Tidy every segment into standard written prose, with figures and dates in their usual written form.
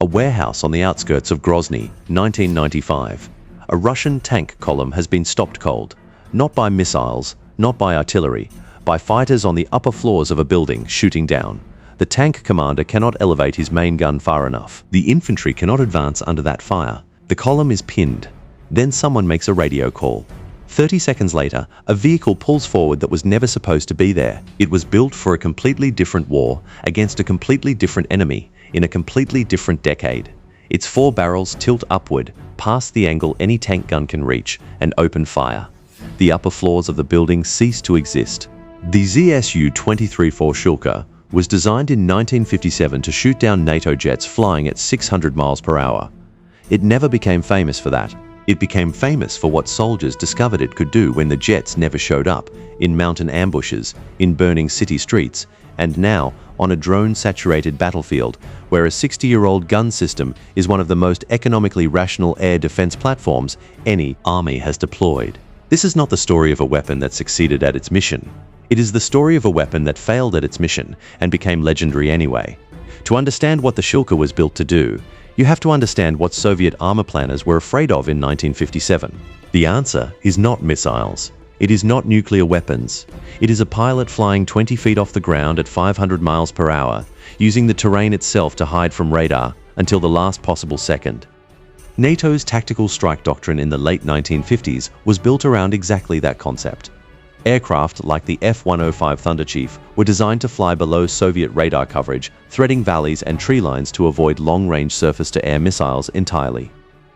warehouse on the outskirts of Grozny, 1995. A Russian tank column has been stopped cold, not by missiles, not by artillery, by fighters on the upper floors of a building shooting down. The tank commander cannot elevate his main gun far enough. The infantry cannot advance under that fire. The column is pinned. Then someone makes a radio call. 30 seconds later, a vehicle pulls forward that was never supposed to be there. It was built for a completely different war, against a completely different enemy, in a completely different decade. Its 4 barrels tilt upward, past the angle any tank gun can reach, and open fire. The upper floors of the building cease to exist. The ZSU-23-4 Shilka was designed in 1957 to shoot down NATO jets flying at 600 miles per hour. It never became famous for that. It became famous for what soldiers discovered it could do when the jets never showed up, in mountain ambushes, in burning city streets, and now on a drone-saturated battlefield, where a 60-year-old gun system is one of the most economically rational air defense platforms any army has deployed. This is not the story of a weapon that succeeded at its mission. It is the story of a weapon that failed at its mission and became legendary anyway. To understand what the Shilka was built to do, you have to understand what Soviet armor planners were afraid of in 1957. The answer is not missiles. It is not nuclear weapons. It is a pilot flying 20 feet off the ground at 500 miles per hour, using the terrain itself to hide from radar until the last possible second. NATO's tactical strike doctrine in the late 1950s was built around exactly that concept. Aircraft like the F-105 Thunderchief were designed to fly below Soviet radar coverage, threading valleys and tree lines to avoid long-range surface-to-air missiles entirely.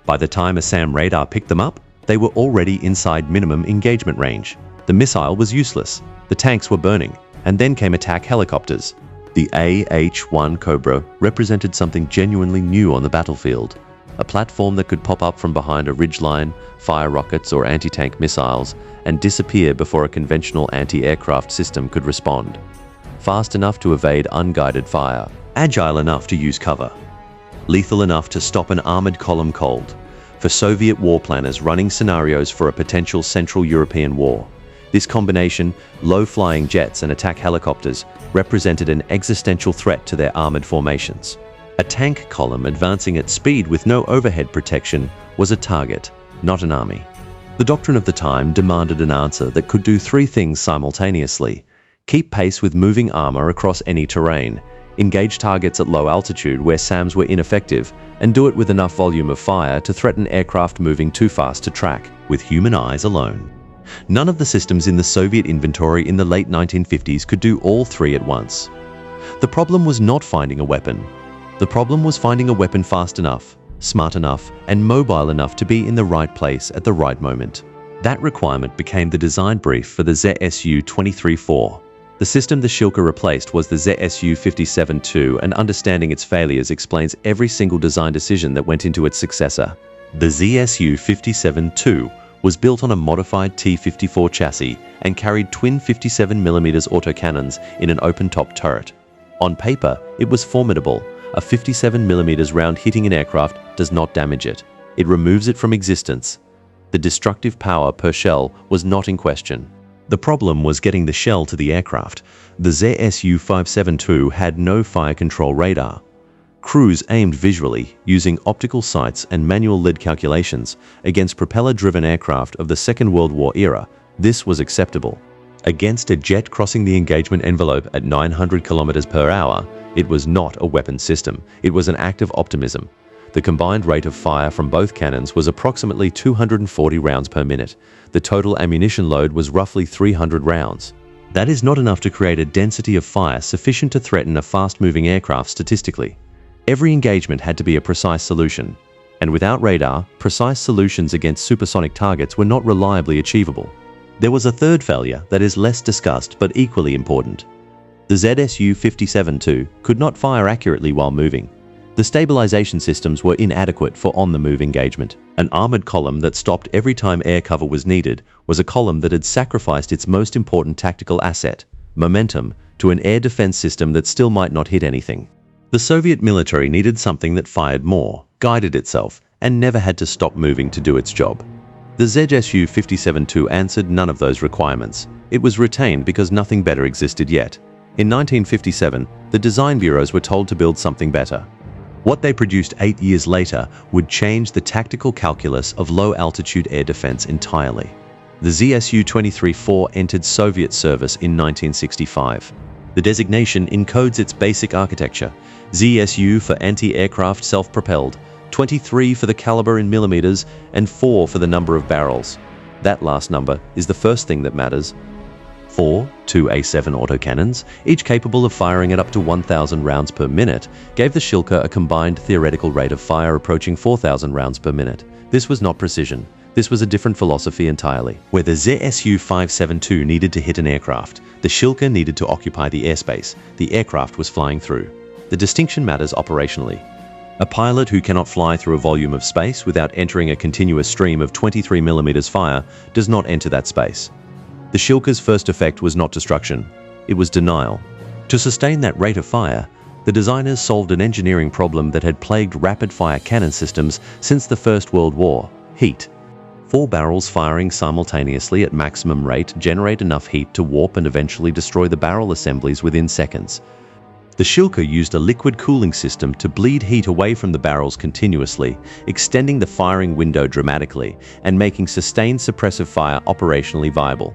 By the time a SAM radar picked them up, they were already inside minimum engagement range. The missile was useless, the tanks were burning, and then came attack helicopters. The AH-1 Cobra represented something genuinely new on the battlefield. A platform that could pop up from behind a ridgeline, fire rockets or anti-tank missiles, and disappear before a conventional anti-aircraft system could respond. Fast enough to evade unguided fire, agile enough to use cover, lethal enough to stop an armored column cold. For Soviet war planners running scenarios for a potential Central European war, this combination, low-flying jets and attack helicopters, represented an existential threat to their armored formations. A tank column advancing at speed with no overhead protection was a target, not an army. The doctrine of the time demanded an answer that could do 3 things simultaneously: keep pace with moving armor across any terrain, engage targets at low altitude where SAMs were ineffective, and do it with enough volume of fire to threaten aircraft moving too fast to track, with human eyes alone. None of the systems in the Soviet inventory in the late 1950s could do all 3 at once. The problem was not finding a weapon. The problem was finding a weapon fast enough, smart enough, and mobile enough to be in the right place at the right moment. That requirement became the design brief for the ZSU-23-4. The system the Shilka replaced was the ZSU-57-2, and understanding its failures explains every single design decision that went into its successor. The ZSU-57-2 was built on a modified T-54 chassis and carried twin 57mm autocannons in an open-top turret. On paper, it was formidable. A 57mm round hitting an aircraft does not damage it. It removes it from existence. The destructive power per shell was not in question. The problem was getting the shell to the aircraft. The ZSU-572 had no fire control radar. Crews aimed visually, using optical sights and manual lead calculations against propeller-driven aircraft of the Second World War era. This was acceptable. Against a jet crossing the engagement envelope at 900 kilometers per hour, it was not a weapon system. It was an act of optimism. The combined rate of fire from both cannons was approximately 240 rounds per minute. The total ammunition load was roughly 300 rounds. That is not enough to create a density of fire sufficient to threaten a fast-moving aircraft statistically. Every engagement had to be a precise solution. And without radar, precise solutions against supersonic targets were not reliably achievable. There was a third failure that is less discussed but equally important. The ZSU-57-2 could not fire accurately while moving. The stabilization systems were inadequate for on-the-move engagement. An armored column that stopped every time air cover was needed was a column that had sacrificed its most important tactical asset, momentum, to an air defense system that still might not hit anything. The Soviet military needed something that fired more, guided itself, and never had to stop moving to do its job. The ZSU-57-2 answered none of those requirements. It was retained because nothing better existed yet. In 1957, the design bureaus were told to build something better. What they produced 8 years later would change the tactical calculus of low-altitude air defense entirely. The ZSU-23-4 entered Soviet service in 1965. The designation encodes its basic architecture: ZSU for anti-aircraft self-propelled, 23 for the caliber in millimeters, and 4 for the number of barrels. That last number is the first thing that matters. 4 2 A7 autocannons, each capable of firing at up to 1,000 rounds per minute, gave the Shilka a combined theoretical rate of fire approaching 4,000 rounds per minute. This was not precision. This was a different philosophy entirely. Where the ZSU-572 needed to hit an aircraft, the Shilka needed to occupy the airspace the aircraft was flying through. The distinction matters operationally. A pilot who cannot fly through a volume of space without entering a continuous stream of 23mm fire does not enter that space. The Shilka's first effect was not destruction, it was denial. To sustain that rate of fire, the designers solved an engineering problem that had plagued rapid-fire cannon systems since the First World War: heat. 4 barrels firing simultaneously at maximum rate generate enough heat to warp and eventually destroy the barrel assemblies within seconds. The Shilka used a liquid cooling system to bleed heat away from the barrels continuously, extending the firing window dramatically and making sustained suppressive fire operationally viable.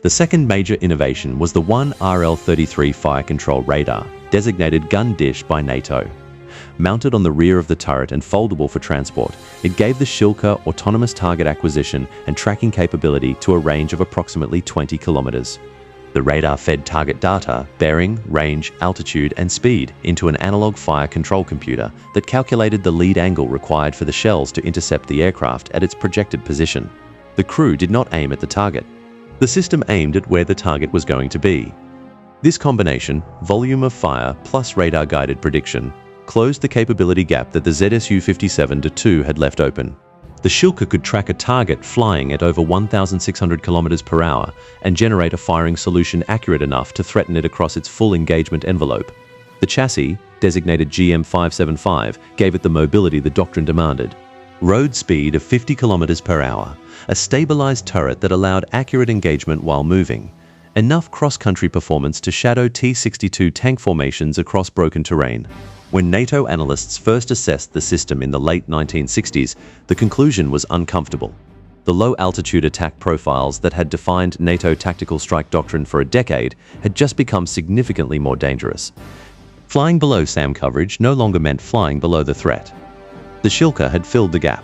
The second major innovation was the 1RL-33 fire control radar, designated gun dish by NATO. Mounted on the rear of the turret and foldable for transport, it gave the Shilka autonomous target acquisition and tracking capability to a range of approximately 20 kilometers. The radar fed target data, bearing, range, altitude, and speed into an analog fire control computer that calculated the lead angle required for the shells to intercept the aircraft at its projected position. The crew did not aim at the target. The system aimed at where the target was going to be. This combination, volume of fire plus radar-guided prediction, closed the capability gap that the ZSU-57-2 had left open. The Shilka could track a target flying at over 1,600 kilometers per hour and generate a firing solution accurate enough to threaten it across its full engagement envelope. The chassis, designated GM575, gave it the mobility the doctrine demanded. Road speed of 50 kilometers per hour, a stabilized turret that allowed accurate engagement while moving, enough cross-country performance to shadow T-62 tank formations across broken terrain. When NATO analysts first assessed the system in the late 1960s, the conclusion was uncomfortable. The low-altitude attack profiles that had defined NATO tactical strike doctrine for a decade had just become significantly more dangerous. Flying below SAM coverage no longer meant flying below the threat. The Shilka had filled the gap.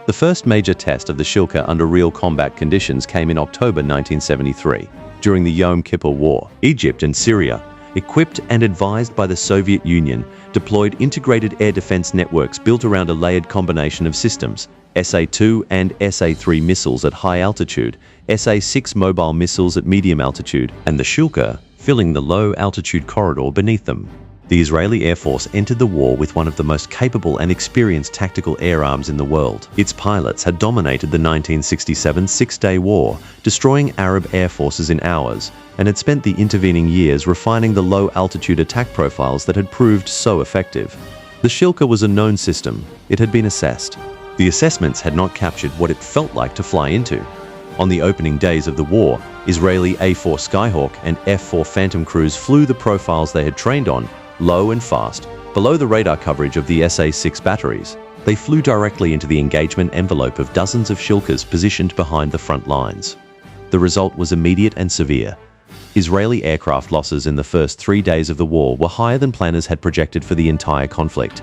The first major test of the Shilka under real combat conditions came in October 1973, during the Yom Kippur War. Egypt and Syria, equipped and advised by the Soviet Union, deployed integrated air defense networks built around a layered combination of systems: SA-2 and SA-3 missiles at high altitude, SA-6 mobile missiles at medium altitude, and the Shilka filling the low-altitude corridor beneath them. The Israeli Air Force entered the war with one of the most capable and experienced tactical air arms in the world. Its pilots had dominated the 1967 Six-Day War, destroying Arab air forces in hours, and had spent the intervening years refining the low-altitude attack profiles that had proved so effective. The Shilka was a known system. It had been assessed. The assessments had not captured what it felt like to fly into. On the opening days of the war, Israeli A-4 Skyhawk and F-4 Phantom crews flew the profiles they had trained on, low and fast, below the radar coverage of the SA-6 batteries. They flew directly into the engagement envelope of dozens of Shilkas positioned behind the front lines. The result was immediate and severe. Israeli aircraft losses in the first 3 days of the war were higher than planners had projected for the entire conflict.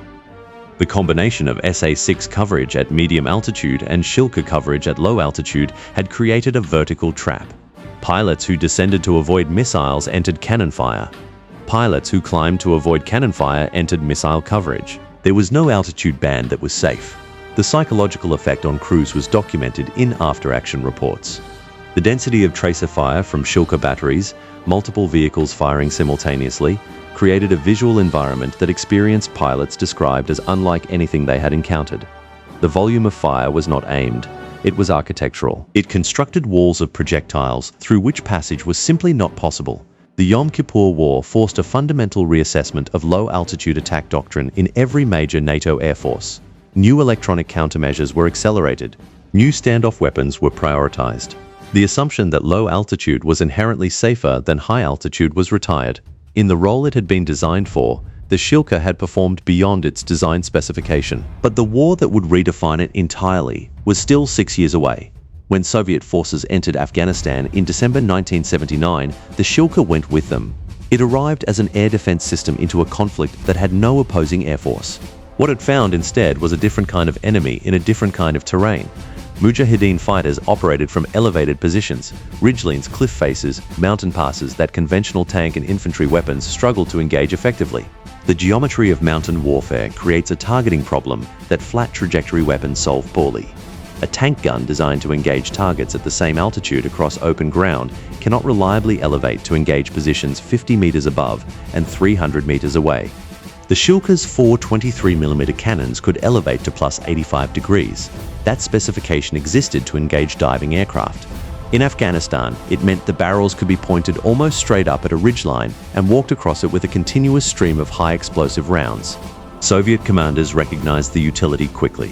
The combination of SA-6 coverage at medium altitude and Shilka coverage at low altitude had created a vertical trap. Pilots who descended to avoid missiles entered cannon fire. Pilots who climbed to avoid cannon fire entered missile coverage. There was no altitude band that was safe. The psychological effect on crews was documented in after-action reports. The density of tracer fire from Shilka batteries, multiple vehicles firing simultaneously, created a visual environment that experienced pilots described as unlike anything they had encountered. The volume of fire was not aimed. It was architectural. It constructed walls of projectiles through which passage was simply not possible. The Yom Kippur War forced a fundamental reassessment of low-altitude attack doctrine in every major NATO air force. New electronic countermeasures were accelerated. New standoff weapons were prioritized. The assumption that low altitude was inherently safer than high altitude was retired. In the role it had been designed for, The Shilka had performed beyond its design specification. But the war that would redefine it entirely was still 6 years away. When Soviet forces entered Afghanistan in December 1979, the Shilka went with them. It arrived as an air defense system into a conflict that had no opposing air force. What it found instead was a different kind of enemy in a different kind of terrain. Mujahideen fighters operated from elevated positions, ridgelines, cliff faces, mountain passes that conventional tank and infantry weapons struggled to engage effectively. The geometry of mountain warfare creates a targeting problem that flat trajectory weapons solve poorly. A tank gun designed to engage targets at the same altitude across open ground cannot reliably elevate to engage positions 50 meters above and 300 meters away. The Shilka's 4 23mm cannons could elevate to plus 85 degrees. That specification existed to engage diving aircraft. In Afghanistan, it meant the barrels could be pointed almost straight up at a ridgeline and walked across it with a continuous stream of high explosive rounds. Soviet commanders recognized the utility quickly.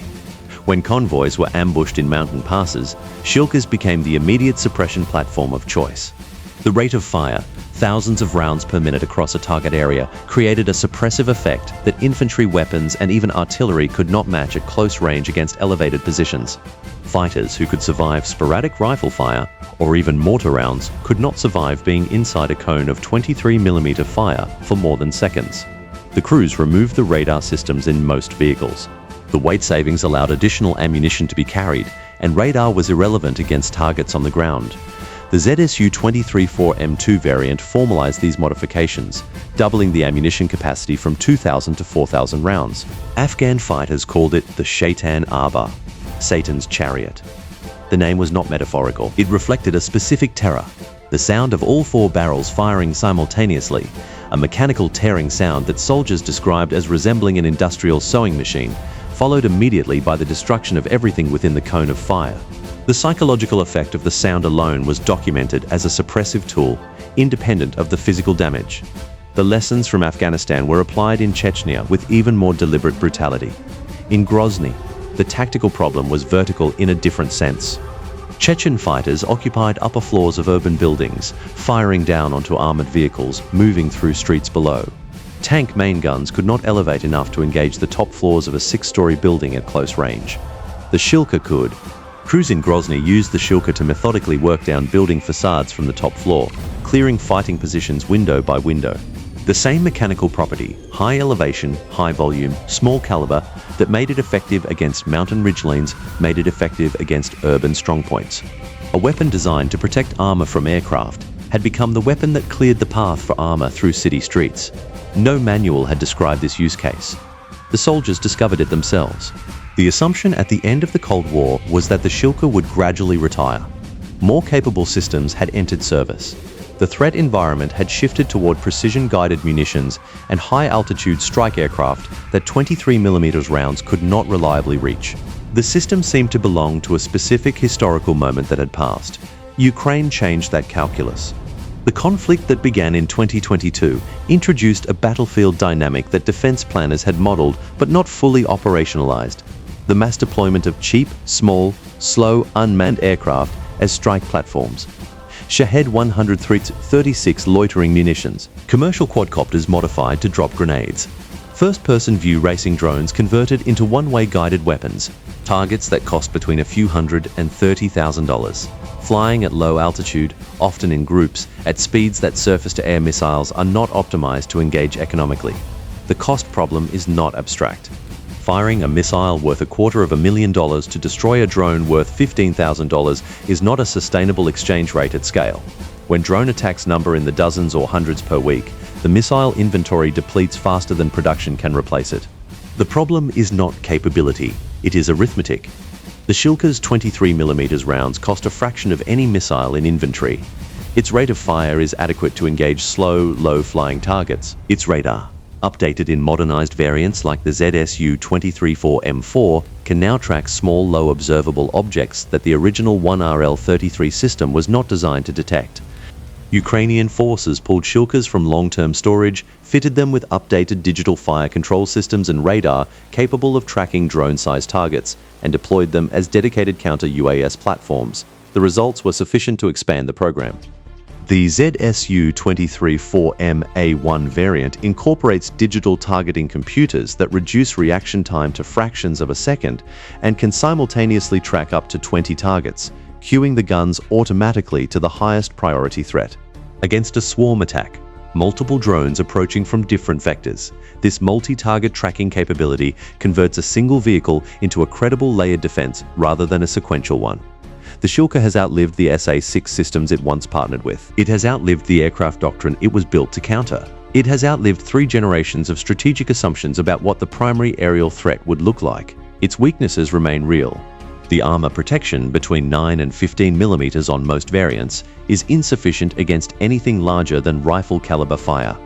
When convoys were ambushed in mountain passes, Shilkas became the immediate suppression platform of choice. The rate of fire, thousands of rounds per minute across a target area, created a suppressive effect that infantry weapons and even artillery could not match at close range against elevated positions. Fighters who could survive sporadic rifle fire or even mortar rounds could not survive being inside a cone of 23mm fire for more than seconds. The crews removed the radar systems in most vehicles. The weight savings allowed additional ammunition to be carried, and radar was irrelevant against targets on the ground. The ZSU-23-4 M2 variant formalized these modifications, doubling the ammunition capacity from 2,000 to 4,000 rounds. Afghan fighters called it the Shaitan Arba, Satan's chariot. The name was not metaphorical. It reflected a specific terror. The sound of all 4 barrels firing simultaneously, a mechanical tearing sound that soldiers described as resembling an industrial sewing machine, followed immediately by the destruction of everything within the cone of fire. The psychological effect of the sound alone was documented as a suppressive tool, independent of the physical damage. The lessons from Afghanistan were applied in Chechnya with even more deliberate brutality. In Grozny, the tactical problem was vertical in a different sense. Chechen fighters occupied upper floors of urban buildings, firing down onto armored vehicles moving through streets below. Tank main guns could not elevate enough to engage the top floors of a 6-story building at close range. The Shilka could. Crews in Grozny used the Shilka to methodically work down building facades from the top floor, clearing fighting positions window by window. The same mechanical property, high elevation, high volume, small caliber, that made it effective against mountain ridgelines made it effective against urban strongpoints. A weapon designed to protect armor from aircraft had become the weapon that cleared the path for armor through city streets. No manual had described this use case. The soldiers discovered it themselves. The assumption at the end of the Cold War was that the Shilka would gradually retire. More capable systems had entered service. The threat environment had shifted toward precision-guided munitions and high-altitude strike aircraft that 23mm rounds could not reliably reach. The system seemed to belong to a specific historical moment that had passed. Ukraine changed that calculus. The conflict that began in 2022 introduced a battlefield dynamic that defense planners had modeled but not fully operationalized. The mass deployment of cheap, small, slow, unmanned aircraft as strike platforms. Shahed 136 loitering munitions. Commercial quadcopters modified to drop grenades. First-person view racing drones converted into one-way guided weapons. Targets that cost between a few hundred and $30,000. Flying at low altitude, often in groups, at speeds that surface-to-air missiles are not optimized to engage economically. The cost problem is not abstract. Firing a missile worth $250,000 to destroy a drone worth $15,000 is not a sustainable exchange rate at scale. When drone attacks number in the dozens or hundreds per week, the missile inventory depletes faster than production can replace it. The problem is not capability, it is arithmetic. The Shilka's 23mm rounds cost a fraction of any missile in inventory. Its rate of fire is adequate to engage slow, low-flying targets. Its radar, updated in modernized variants like the ZSU-23-4 M4, can now track small, low observable objects that the original 1RL-33 system was not designed to detect. Ukrainian forces pulled Shilkas from long-term storage, fitted them with updated digital fire control systems and radar capable of tracking drone-sized targets, and deployed them as dedicated counter-UAS platforms. The results were sufficient to expand the program. The ZSU-23-4 variant incorporates digital targeting computers that reduce reaction time to fractions of a second and can simultaneously track up to 20 targets, queuing the guns automatically to the highest priority threat. Against a swarm attack, multiple drones approaching from different vectors, this multi-target tracking capability converts a single vehicle into a credible layered defense rather than a sequential one. The Shilka has outlived the SA-6 systems it once partnered with. It has outlived the aircraft doctrine it was built to counter. It has outlived 3 generations of strategic assumptions about what the primary aerial threat would look like. Its weaknesses remain real. The armor protection between 9 and 15 millimeters on most variants is insufficient against anything larger than rifle-caliber fire.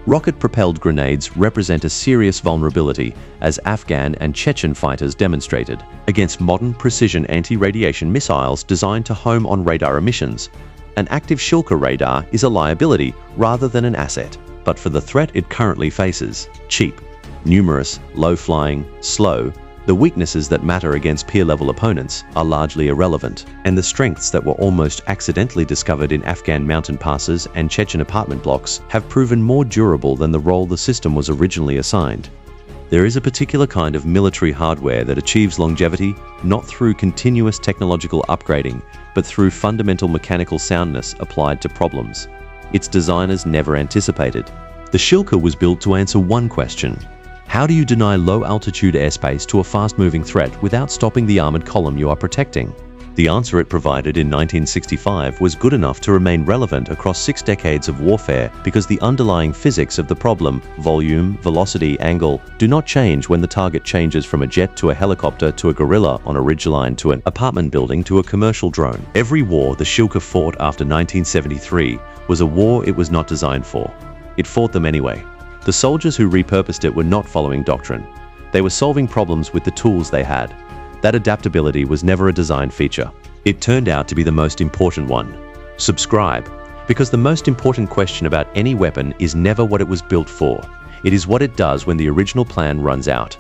Rocket-propelled grenades represent a serious vulnerability, as Afghan and Chechen fighters demonstrated, against modern precision anti-radiation missiles designed to home on radar emissions. An active Shilka radar is a liability rather than an asset, but for the threat it currently faces, cheap, numerous, low-flying, slow, the weaknesses that matter against peer-level opponents are largely irrelevant, and the strengths that were almost accidentally discovered in Afghan mountain passes and Chechen apartment blocks have proven more durable than the role the system was originally assigned. There is a particular kind of military hardware that achieves longevity not through continuous technological upgrading, but through fundamental mechanical soundness applied to problems its designers never anticipated. The Shilka was built to answer one question: how do you deny low-altitude airspace to a fast-moving threat without stopping the armored column you are protecting? The answer it provided in 1965 was good enough to remain relevant across 6 decades of warfare because the underlying physics of the problem, volume, velocity, angle, do not change when the target changes from a jet to a helicopter to a gorilla on a ridgeline to an apartment building to a commercial drone. Every war the Shilka fought after 1973 was a war it was not designed for. It fought them anyway. The soldiers who repurposed it were not following doctrine. They were solving problems with the tools they had. That adaptability was never a design feature. It turned out to be the most important one. Subscribe, because the most important question about any weapon is never what it was built for. It is what it does when the original plan runs out.